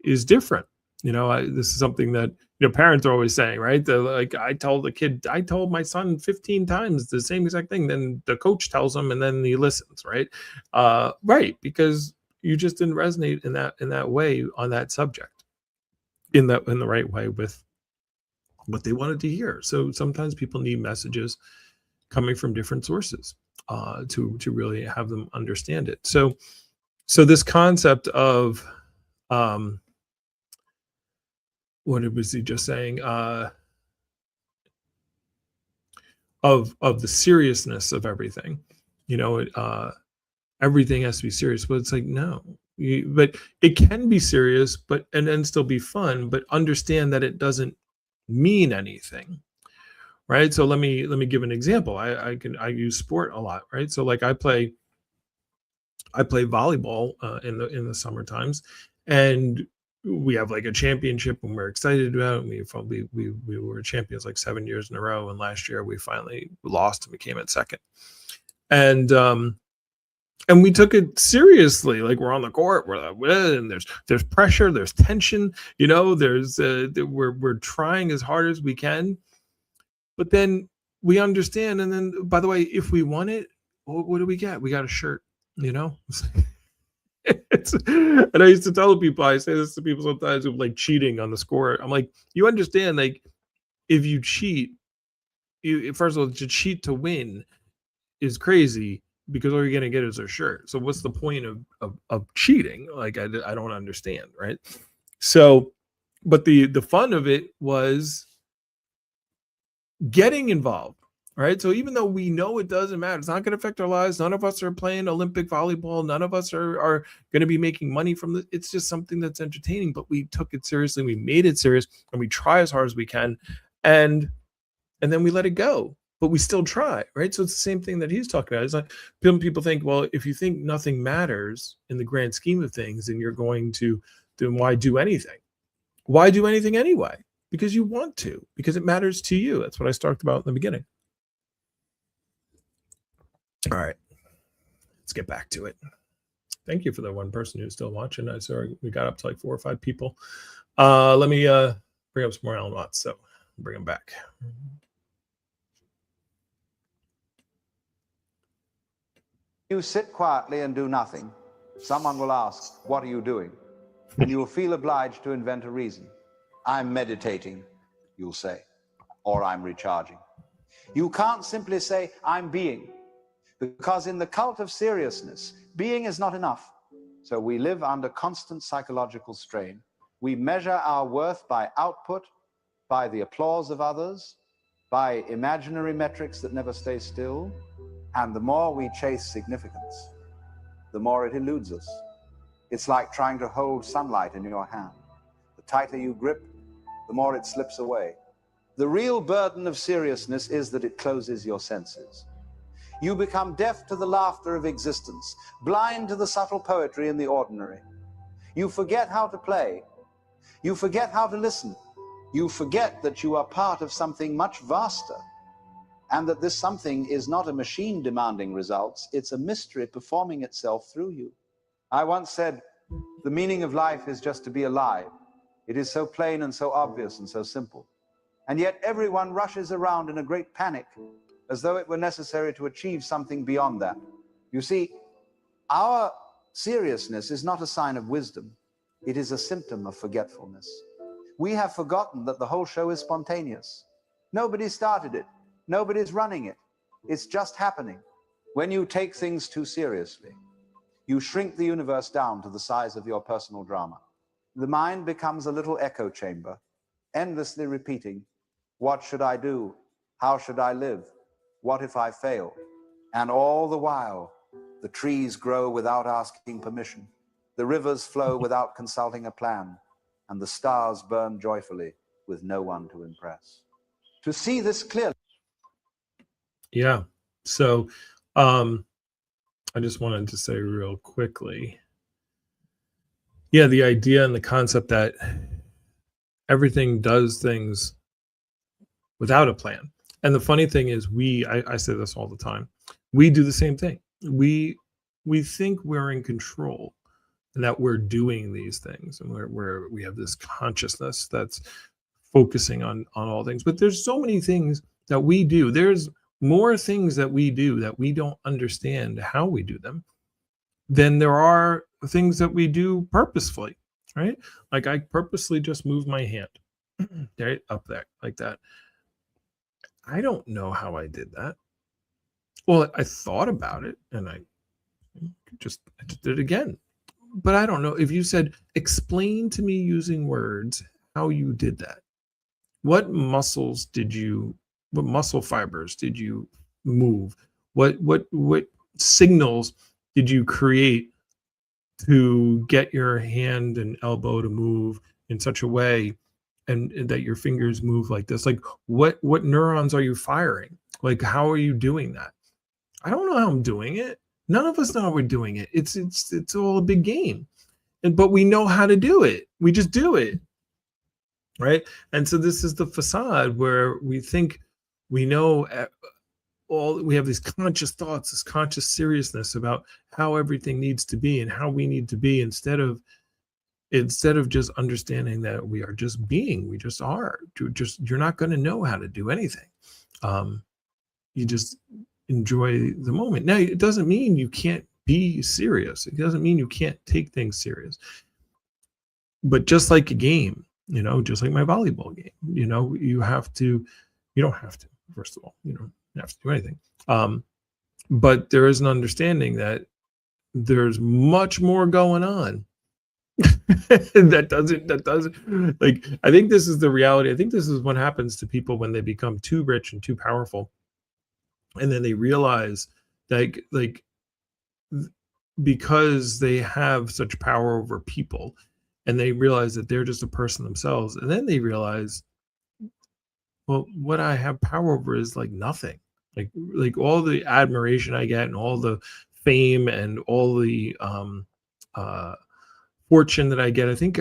is different. This is something that parents are always saying, right? They're like, I told my son 15 times the same exact thing. Then the coach tells him, and then he listens, right? Right, because you just didn't resonate in that way on that subject, in the right way with what they wanted to hear. So sometimes people need messages coming from different sources to really have them understand it. So this concept of what was he just saying? Of the seriousness of everything, everything has to be serious. But it's like, no, but it can be serious, and then still be fun. But understand that it doesn't mean anything, right? So let me give an example. I use sport a lot, right? So like I play volleyball in the summer times, and we have like a championship and we're excited about it. We were champions like 7 years in a row, and last year we finally lost and we came in second. And we took it seriously. Like, we're on the court, and there's pressure, there's tension, there's we're trying as hard as we can, but then we understand. And then, by the way, if we won it, what do we get? We got a shirt, and I used to tell people, I say this to people sometimes, who like cheating on the score. I'm like, you understand, like, if you cheat, first of all, to cheat to win is crazy, because all you're gonna get is a shirt. So what's the point of cheating? Like, I don't understand, right? So, but the fun of it was getting involved, right? So even though we know it doesn't matter, it's not going to affect our lives. None of us are playing Olympic volleyball. None of us are going to be making money from this. It's just something that's entertaining, but we took it seriously. We made it serious, and we try as hard as we can. And then we let it go, but we still try, right? So it's the same thing that he's talking about. It's like, people think, well, if you think nothing matters in the grand scheme of things, then why do anything? Why do anything anyway? Because you want to, because it matters to you. That's what I talked about in the beginning. All right, let's get back to it. Thank you for the one person who's still watching. I saw we got up to like 4 or 5 people. Let me bring up some more Alan Watts. So bring them back. You sit quietly and do nothing. Someone will ask, what are you doing? And you will feel obliged to invent a reason. I'm meditating, you'll say, or I'm recharging. You can't simply say, I'm being, because in the cult of seriousness, being is not enough. So we live under constant psychological strain. We measure our worth by output, by the applause of others, by imaginary metrics that never stay still. And the more we chase significance, the more it eludes us. It's like trying to hold sunlight in your hand. The tighter you grip, the more it slips away. The real burden of seriousness is that it closes your senses. You become deaf to the laughter of existence, blind to the subtle poetry in the ordinary. You forget how to play. You forget how to listen. You forget that you are part of something much vaster. and that this something is not a machine demanding results, it's a mystery performing itself through you. I once said, the meaning of life is just to be alive. It is so plain and so obvious and so simple. And yet everyone rushes around in a great panic, as though it were necessary to achieve something beyond that. You see, our seriousness is not a sign of wisdom. It is a symptom of forgetfulness. We have forgotten that the whole show is spontaneous. Nobody started it. Nobody's running it. It's just happening. When you take things too seriously, you shrink the universe down to the size of your personal drama. The mind becomes a little echo chamber, endlessly repeating, what should I do? How should I live? What if I fail? And all the while, the trees grow without asking permission. The rivers flow without consulting a plan. And the stars burn joyfully with no one to impress. To see this clearly. Yeah. So I just wanted to say real quickly. Yeah, the idea and the concept that everything does things without a plan. And the funny thing is, I say this all the time, we do the same thing. We think we're in control and that we're doing these things, and we have this consciousness that's focusing on all things. But there's so many things that we do. There's more things that we do that we don't understand how we do them than there are things that we do purposefully, right? Like I purposely just move my hand right up there like that. I don't know how I did that. Well, I thought about it and I just did it again. But I don't know. If you said, explain to me using words how you did that. What muscle fibers did you move? What signals did you create to get your hand and elbow to move in such a way and that your fingers move like this? Like what neurons are you firing? Like how are you doing that? I don't know how I'm doing it. None of us know how we're doing it. It's all a big game. But we know how to do it. We just do it. Right? And so this is the facade where we think we know we have these conscious thoughts, this conscious seriousness about how everything needs to be and how we need to be, instead of just understanding that we are just being. We just are. You're not going to know how to do anything. You just enjoy the moment. Now, it doesn't mean you can't be serious. It doesn't mean you can't take things serious. But just like a game, just like my volleyball game, you don't have to, first of all, you don't have to do anything. But there is an understanding that there's much more going on that doesn't like, I think this is the reality. I think this is what happens to people when they become too rich and too powerful. And then they realize that because they have such power over people, and they realize that they're just a person themselves. And then they realize, well, what I have power over is like nothing. Like all the admiration I get and all the fame and all the fortune that I get. I think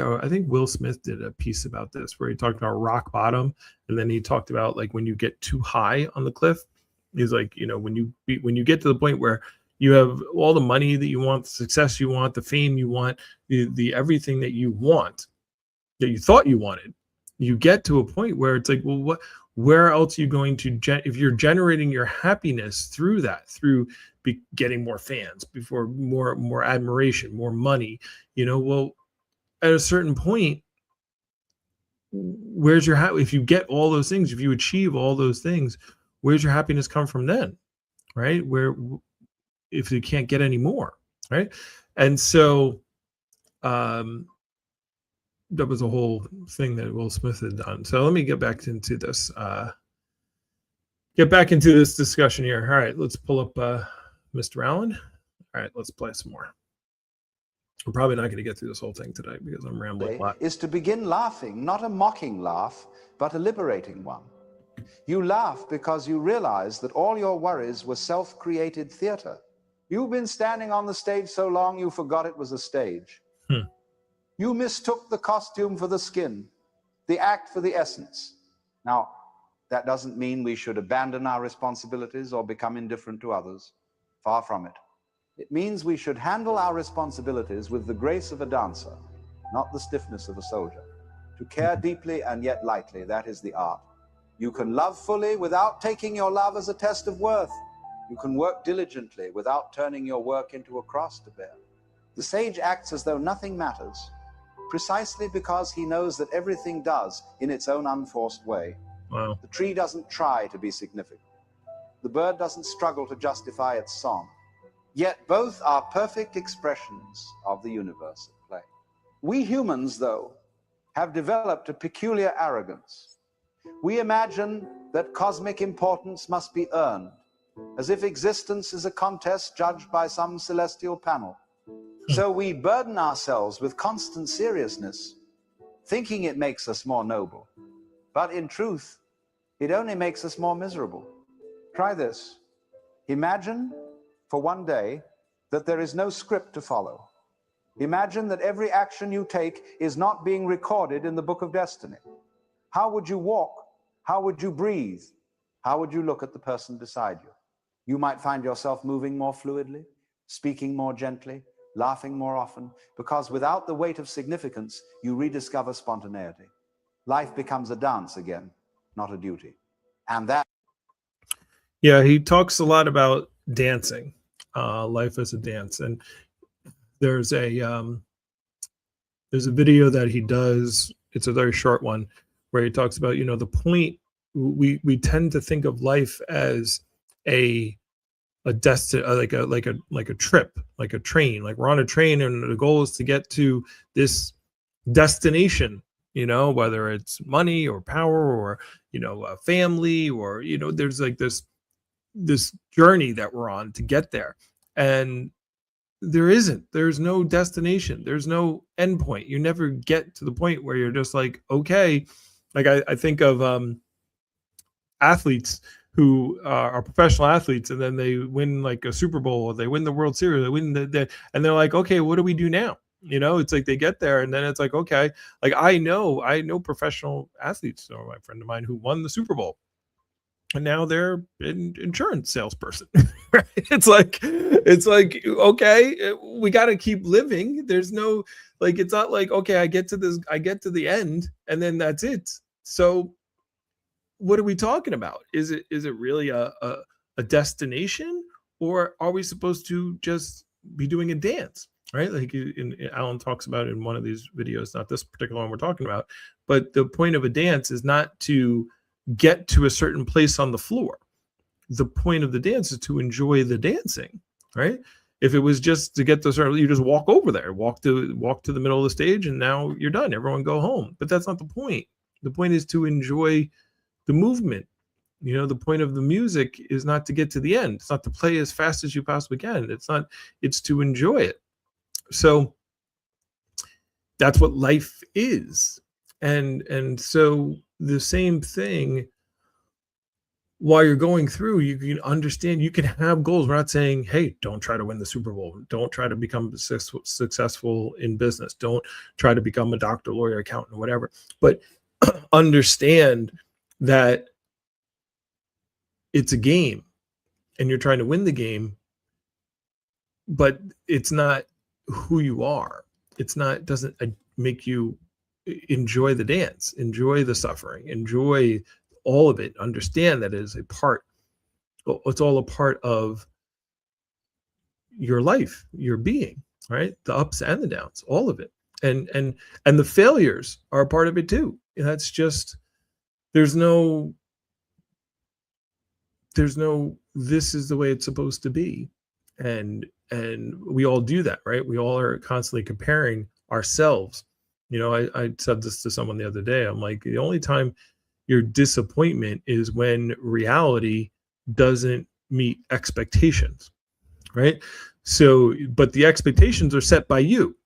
Will Smith did a piece about this where he talked about rock bottom, and then he talked about like when you get too high on the cliff. He's like, when you get to the point where you have all the money that you want, the success you want, the fame you want, the everything that you want, that you thought you wanted, you get to a point where it's like, well, where else are you going to, if you're generating your happiness through that, through getting more fans, before more admiration, more money, well, at a certain point, where's your if you get all those things, if you achieve all those things, where's your happiness come from then, right? Where, if you can't get any more, right? And so that was a whole thing that Will Smith had done. So let me get back into this discussion here. All right, let's pull up Mr. Allen. All right, let's play some more. We're probably not going to get through this whole thing today because I'm rambling a lot. Is to begin laughing, not a mocking laugh, but a liberating one. You laugh because you realize that all your worries were self-created theater. You've been standing on the stage so long you forgot it was a stage. You mistook the costume for the skin, the act for the essence. Now, That doesn't mean we should abandon our responsibilities or become indifferent to others. Far from it. It means we should handle our responsibilities with the grace of a dancer, not the stiffness of a soldier. To care deeply and yet lightly, that is the art. You can love fully without taking your love as a test of worth. You can work diligently without turning your work into a cross to bear. The sage acts as though nothing matters, precisely because he knows that everything does in its own unforced way. Wow. The tree doesn't try to be significant. The bird doesn't struggle to justify its song. Yet both are perfect expressions of the universe at play. We humans, though, have developed a peculiar arrogance. We imagine that cosmic importance must be earned, as if existence is a contest judged by some celestial panel. So we burden ourselves with constant seriousness, thinking it makes us more noble. But in truth, it only makes us more miserable. Try this. Imagine for one day that there is no script to follow. Imagine that every action you take is not being recorded in the book of destiny. How would you walk? How would you breathe? How would you look at the person beside you? You might find yourself moving more fluidly, speaking more gently, laughing more often, because without the weight of significance, you rediscover spontaneity. Life becomes a dance again, not a duty. And that... Yeah, he talks a lot about dancing, life as a dance. And there's a video that he does, it's a very short one, where he talks about, the point, we tend to think of life as a like a trip, like a train, like we're on a train and the goal is to get to this destination, whether it's money or power or a family or there's like this journey that we're on to get there. And there's no destination, there's no end point. You never get to the point where you're just like, okay, like I think of athletes who are professional athletes, and then they win like a Super Bowl, or they win the World Series, they win and they're like, okay, what do we do now? It's like they get there and then it's like, okay, like I know professional athletes, or my friend of mine who won the Super Bowl, and now they're an insurance salesperson. Right? It's like, okay, we got to keep living. There's no, like, it's not like, okay, I get to the end and then that's it. So what are we talking about? Is it really a destination, or are we supposed to just be doing a dance? Right? Like Alan talks about in one of these videos, not this particular one we're talking about, but the point of a dance is not to get to a certain place on the floor. The point of the dance is to enjoy the dancing, right? If it was just to get to certain, you just walk over there, walk to the middle of the stage, and now you're done. Everyone go home. But that's not the point. The point is to enjoy the movement. The point of the music is not to get to the end. It's not to play as fast as you possibly can. It's to enjoy it. So that's what life is. And so the same thing, while you're going through, you can understand, you can have goals. We're not saying, hey, don't try to win the Super Bowl. Don't try to become successful in business. Don't try to become a doctor, lawyer, accountant, whatever. But understand that it's a game and you're trying to win the game, but it's not who you are. Doesn't make you enjoy the dance, enjoy the suffering, enjoy all of it. Understand that it is it's all a part of your life, your being, right? The ups and the downs, all of it. And the failures are a part of it too. That's just, there's no this is the way it's supposed to be. And we all do that, right? We all are constantly comparing ourselves. I said this to someone the other day. I'm like, the only time your disappointment is when reality doesn't meet expectations, right? So, but the expectations are set by you,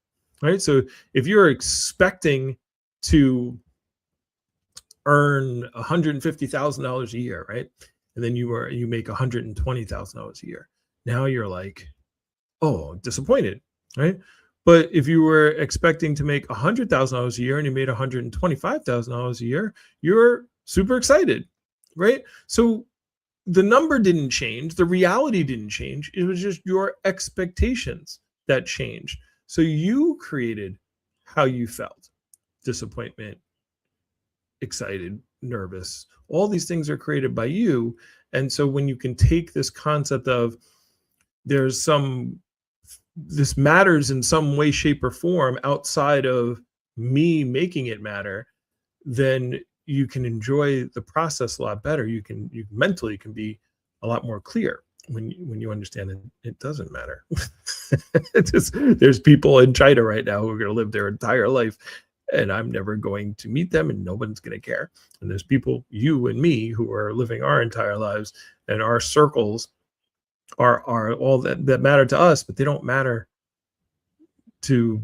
right? So if you're expecting to earn $150,000 a year, right? And then you make $120,000 a year. Now you're like, oh, disappointed, right? But if you were expecting to make $100,000 a year and you made $125,000 a year, you're super excited, right? So the number didn't change, the reality didn't change. It was just your expectations that changed. So you created how you felt: disappointment, excited, nervous. All these things are created by you. And so when you can take this concept of there's some, this matters in some way, shape, or form outside of me making it matter, then you can enjoy the process a lot better. You mentally can be a lot more clear when you understand it doesn't matter. There's people in China right now who are going to live their entire life, and I'm never going to meet them, and no one's going to care. And there's people, you and me, who are living our entire lives, and our circles are all that matter to us, but they don't matter to,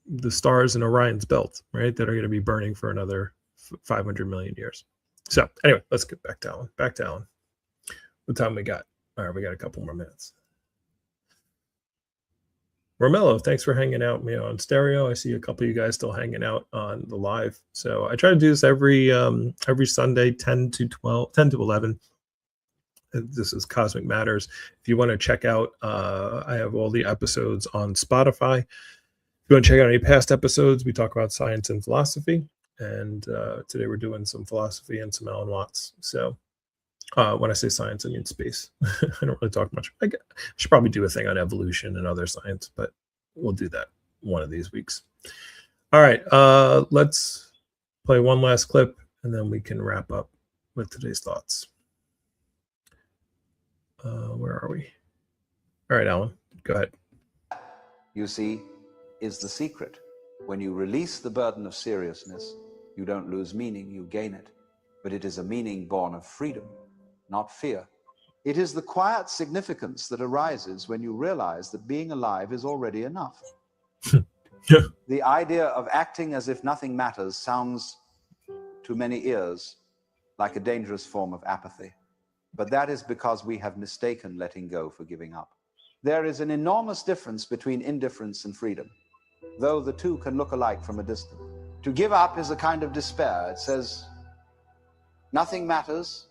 the stars in Orion's belt, right? That are going to be burning for another 500 million years. So anyway, let's get back to Alan. What time we got? All right, we got a couple more minutes. Romello, thanks for hanging out with me on stereo. I see a couple of you guys still hanging out on the live. So I try to do this every Sunday, 10 to 11. This is Cosmic Matters. If you want to check out, I have all the episodes on Spotify. If you want to check out any past episodes, we talk about science and philosophy. And today we're doing some philosophy and some Alan Watts. So when I say science, I mean space. I don't really talk much. I should probably do a thing on evolution and other science, but we'll do that one of these weeks. All right, let's play one last clip, and then we can wrap up with today's thoughts. Where are we? All right, Alan, go ahead. You see, is the secret. When you release the burden of seriousness, you don't lose meaning, you gain it. But it is a meaning born of freedom, not fear. It is the quiet significance that arises when you realize that being alive is already enough. Yeah. The idea of acting as if nothing matters sounds to many ears like a dangerous form of apathy. But that is because we have mistaken letting go for giving up. There is an enormous difference between indifference and freedom, though the two can look alike from a distance. To give up is a kind of despair. It says, nothing matters,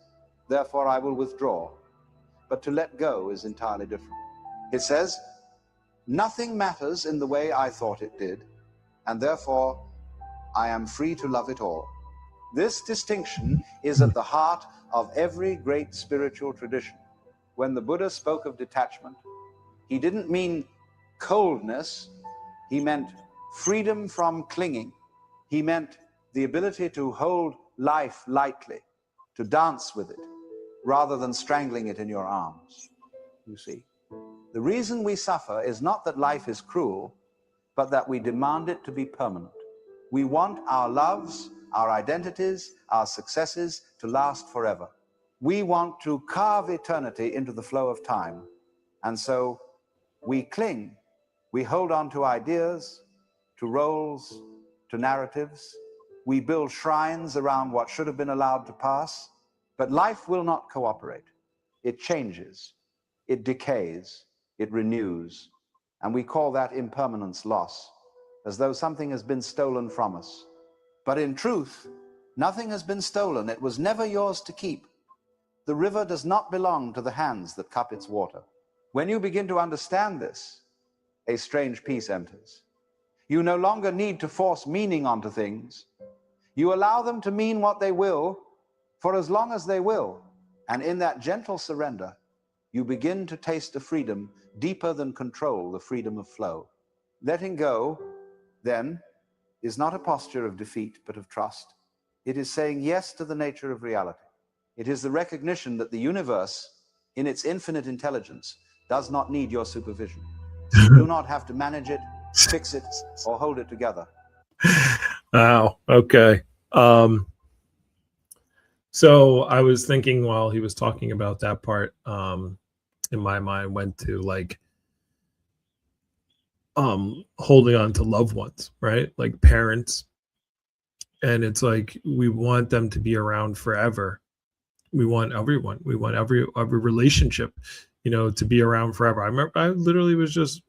therefore I will withdraw. But to let go is entirely different. It says, nothing matters in the way I thought it did, and therefore I am free to love it all. This distinction is at the heart of every great spiritual tradition. When the Buddha spoke of detachment, he didn't mean coldness, he meant freedom from clinging. He meant the ability to hold life lightly, to dance with it, rather than strangling it in your arms. You see, the reason we suffer is not that life is cruel, but that we demand it to be permanent. We want our loves, our identities, our successes to last forever. We want to carve eternity into the flow of time. And so we cling, we hold on to ideas, to roles, to narratives. We build shrines around what should have been allowed to pass. But life will not cooperate. It changes, it decays, it renews. And we call that impermanence loss, as though something has been stolen from us. But in truth, nothing has been stolen. It was never yours to keep. The river does not belong to the hands that cup its water. When you begin to understand this, a strange peace enters. You no longer need to force meaning onto things. You allow them to mean what they will, for as long as they will. And in that gentle surrender, you begin to taste a freedom deeper than control, the freedom of flow. Letting go, then, is not a posture of defeat, but of trust. It is saying yes to the nature of reality. It is the recognition that the universe, in its infinite intelligence, does not need your supervision. You do not have to manage it, fix it, or hold it together. Wow. Okay. So I was thinking while he was talking about that part, in my mind went to like holding on to loved ones, right? Like parents. And it's like we want them to be around forever. We want everyone. We want every relationship, to be around forever. I remember I literally was just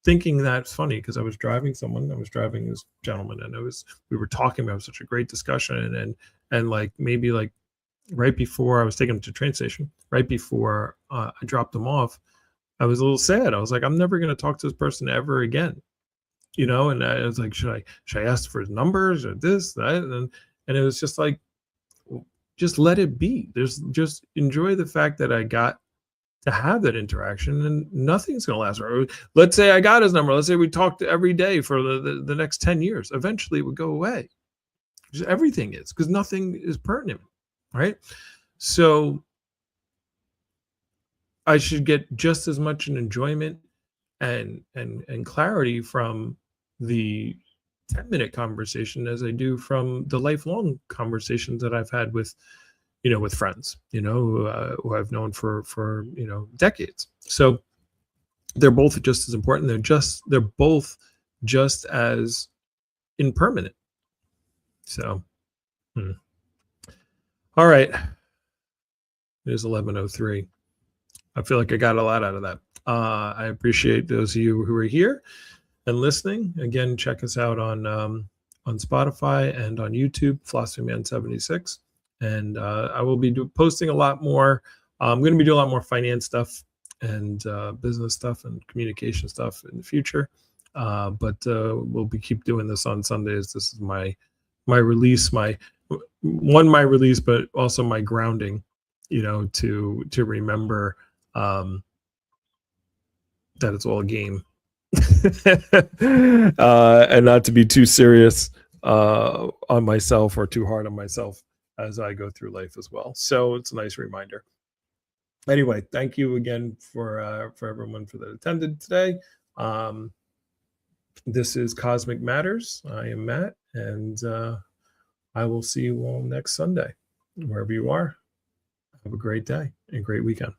thinking that's funny because I was driving this gentleman, and we were talking about such a great discussion, and like maybe like right before I was taking him to the train station, right before I dropped him off, I was a little sad. I was like, I'm never going to talk to this person ever again, you know. And I was like, should I ask for his numbers or this, that, and it was just like, just let it be. There's just enjoy the fact that I got to have that interaction, and nothing's going to last forever. Let's say I got his number. Let's say we talked every day for the next 10 years. Eventually it would go away. Just everything is, because nothing is pertinent, right? So I should get just as much an enjoyment and clarity from the 10-minute conversation as I do from the lifelong conversations that I've had with, with friends, who I've known for decades. So they're both just as important. They're both just as impermanent. So, all right. It is 11:03. I feel like I got a lot out of that. I appreciate those of you who are here and listening. Again, check us out on Spotify and on YouTube, Philosophy Man 76. And I will be posting a lot more. I'm going to be doing a lot more finance stuff and business stuff and communication stuff in the future. But we'll keep doing this on Sundays. This is my release, my release, but also my grounding, to remember that it's all a game. And not to be too serious on myself or too hard on myself as I go through life as well. So it's a nice reminder. Anyway, thank you again for everyone that attended today. This is Cosmic Matters. I am Matt, and I will see you all next Sunday, wherever you are. Have a great day and great weekend.